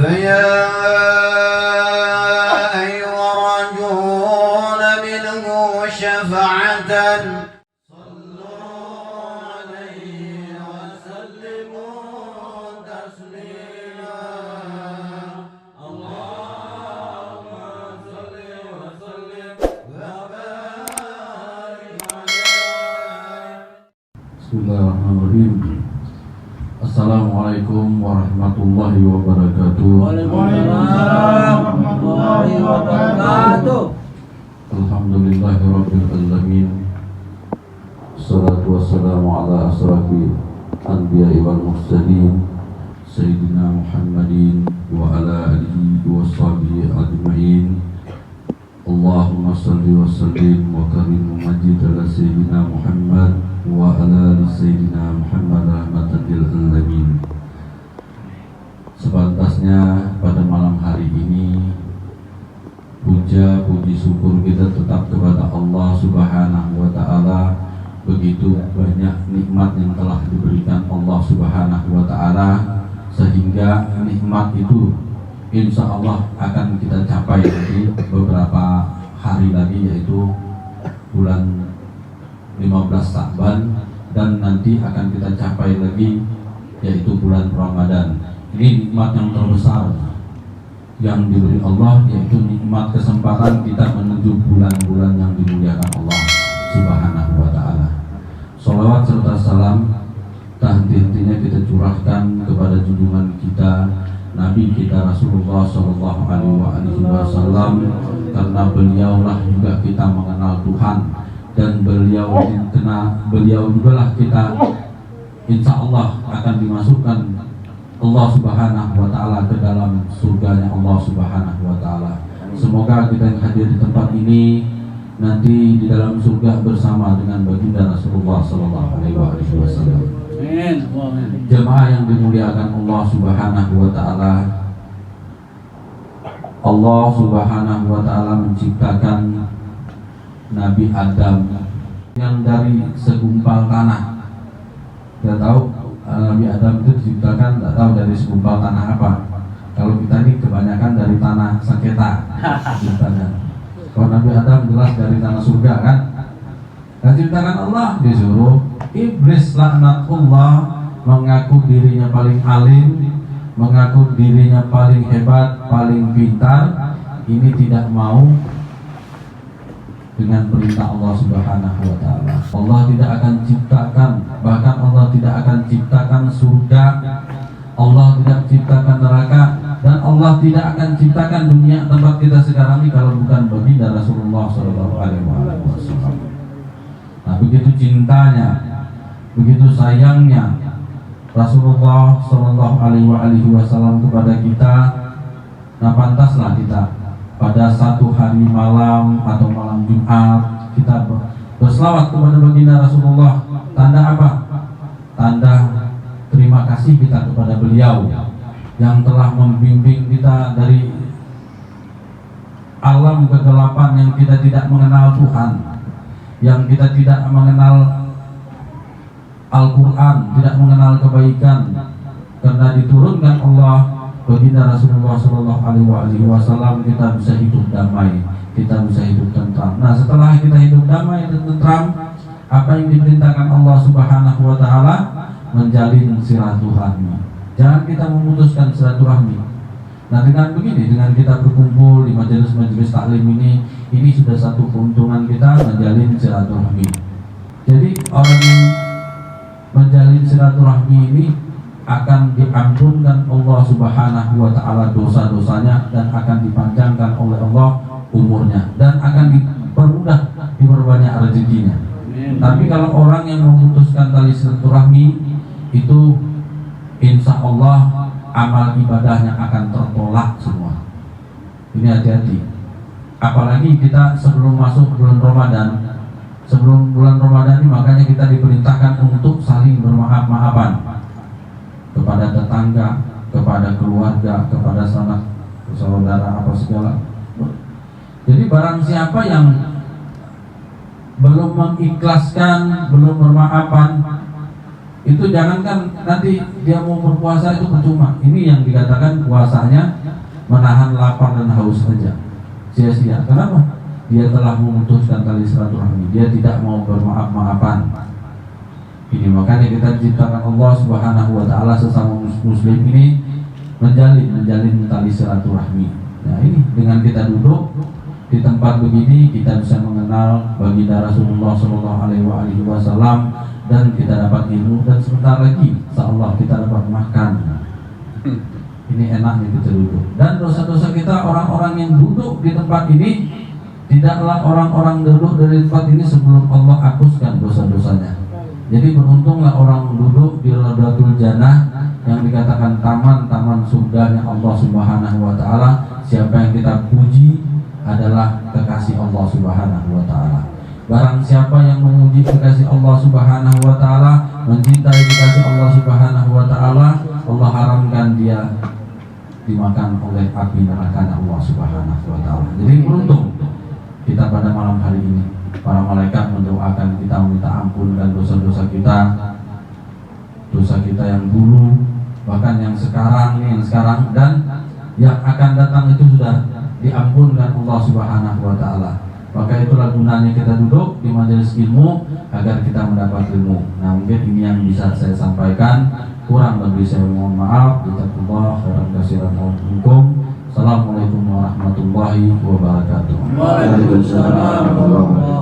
فيا أيها الراجون منه شفاعة صلوا عليه وسلموا تسليما اللهم صل وسلم وبارك عليه. Bismillahirrahmanirrahim. Assalamualaikum warahmatullahi wabarakatuh. Waalaikumsalam warahmatullahi wabarakatuh. Alhamdulillahirabbil alamin. Wassalatu wassalamu ala asrafil anbiya'i wal mursalin Sayyidina Muhammadin wa ala alihi wa sahbihi ajma'in. Allahumma salli wa sallim wa karim majid ala Sayyidina Muhammad wa ala ali Sayyidina Muhammad rahmatan lil alamin. Sepantasnya pada malam hari ini puja puji syukur kita tetap kepada Allah Subhanahu wa taala. Begitu banyak nikmat yang telah diberikan Allah Subhanahu wa taala, sehingga nikmat itu insya Allah akan kita capai nanti beberapa hari lagi, yaitu bulan 15 Sa'ban, dan nanti akan kita capai lagi yaitu bulan Ramadan. Ini nikmat yang terbesar yang diberi Allah, yaitu nikmat kesempatan kita menuju bulan-bulan yang dimuliakan Allah Subhanahu wa taala. Sholawat serta salam tak henti-hentinya kita curahkan kepada junjungan kita Nabi kita Rasulullah Shallallahu Alaihi Wasallam, karena beliaulah juga kita mengenal Tuhan, dan beliau juga lah kita insya Allah akan dimasukkan Allah Subhanahu wa taala ke dalam surganya Allah Subhanahu wa taala. Semoga kita yang hadir di tempat ini nanti di dalam surga bersama dengan baginda Rasulullah sallallahu alaihi wasallam. Amin. Jemaah yang dimuliakan Allah Subhanahu wa taala. Allah Subhanahu wa taala menciptakan Nabi Adam yang dari segumpal tanah. Kita tahu Nabi Adam itu diciptakan, tidak tahu dari segumpal tanah apa. Kalau kita ini kebanyakan dari tanah sengketa ciptanya. Kalau Nabi Adam jelas dari tanah surga kan. Dan ciptakan Allah disuruh iblis laknatullah mengaku dirinya paling alim, mengaku dirinya paling hebat, paling pintar. Ini tidak mau dengan perintah Allah Subhanahu wa taala. Allah tidak akan ciptakan, bahkan Allah tidak akan ciptakan surga, Allah tidak ciptakan neraka, dan Allah tidak akan ciptakan dunia tempat kita sekarang ini kalau bukan baginda Rasulullah sallallahu alaihi wasallam. Nah, begitu cintanya, begitu sayangnya Rasulullah sallallahu alaihi wasallam kepada kita. Nah, pantaslah kita pada satu hari malam atau malam Jumat kita berselawat kepada baginda Rasulullah. Tanda apa? Tanda terima kasih kita kepada beliau yang telah membimbing kita dari alam kegelapan yang kita tidak mengenal Tuhan, yang kita tidak mengenal Al-Quran, tidak mengenal kebaikan, karena diturunkan Allah baginda Rasulullah Shallallahu Alaihi Wasallam kita bisa hidup damai, kita bisa hidup tentram. Nah, setelah kita hidup damai dan tentram, apa yang diperintahkan Allah Subhanahu Wa Taala? Menjalin silaturahmi. Jangan kita memutuskan silaturahmi. Nah, dengan begini, dengan kita berkumpul di majelis-majelis taklim ini sudah satu keuntungan kita, menjalin silaturahmi. Jadi orang yang menjalin silaturahmi ini akan diampunkan Allah Subhanahu wa taala dosa-dosanya, dan akan dipanjangkan oleh Allah umurnya, dan akan dipermudah, diperbanyak rezekinya. Tapi kalau orang yang memutuskan tali silaturahmi itu insya Allah amal ibadahnya akan tertolak semua. Ini hati-hati. Apalagi kita sebelum masuk bulan Ramadan, sebelum bulan Ramadan ini makanya kita diperintahkan untuk saling bermaaf-maafan kepada tetangga, kepada keluarga, kepada sanak saudara apa segala. Jadi barang siapa yang belum mengikhlaskan, belum bermaafan, Itu jangankan nanti dia mau berpuasa itu percuma. Ini yang dikatakan puasanya menahan lapar dan haus saja, sia-sia. Kenapa? Dia telah memutuskan tali silaturahmi. Dia tidak mau bermaaf-maafan. Ini makanya kita diciptakan Allah Subhanahu wa taala sesama muslim ini menjalin tali silaturahmi. Nah, ini dengan kita duduk di tempat begini kita bisa mengenal baginda Rasulullah Shallallahu Alaihi Wasallam dan kita dapat ilmu, dan sebentar lagi insyaallah kita dapat makan. Ini enaknya kita duduk. Dan dosa-dosa kita, orang-orang yang duduk di tempat ini, tidaklah orang-orang duduk dari tempat ini sebelum Allah hapuskan dosa-dosanya. Jadi beruntunglah orang duduk di Raudatul Jannah yang dikatakan taman-taman surganya Allah Subhanahu wa taala. Siapa yang kita puji adalah kekasih Allah Subhanahu wa taala. Barang siapa yang memuji kekasih Allah Subhanahu wa taala, mencintai kekasih Allah Subhanahu wa taala, Allah haramkan dia dimakan oleh api neraka Allah Subhanahu wa taala. Jadi beruntung kita pada malam hari ini. Para malaikat mendoakan kita, minta ampun dan dosa-dosa kita, dosa kita yang dulu, bahkan yang sekarang dan yang akan datang itu sudah diampunkan Allah Subhanahu wa taala. Maka itulah gunanya kita duduk di majelis ilmu, agar kita mendapat ilmu. Nah, mungkin ini yang bisa saya sampaikan. Kurang lebih saya mohon maaf. Jazakallahu khairan katsiran minkum. Assalamualaikum warahmatullahi wabarakatuh. Waalaikumsalam warahmatullahi wabarakatuh.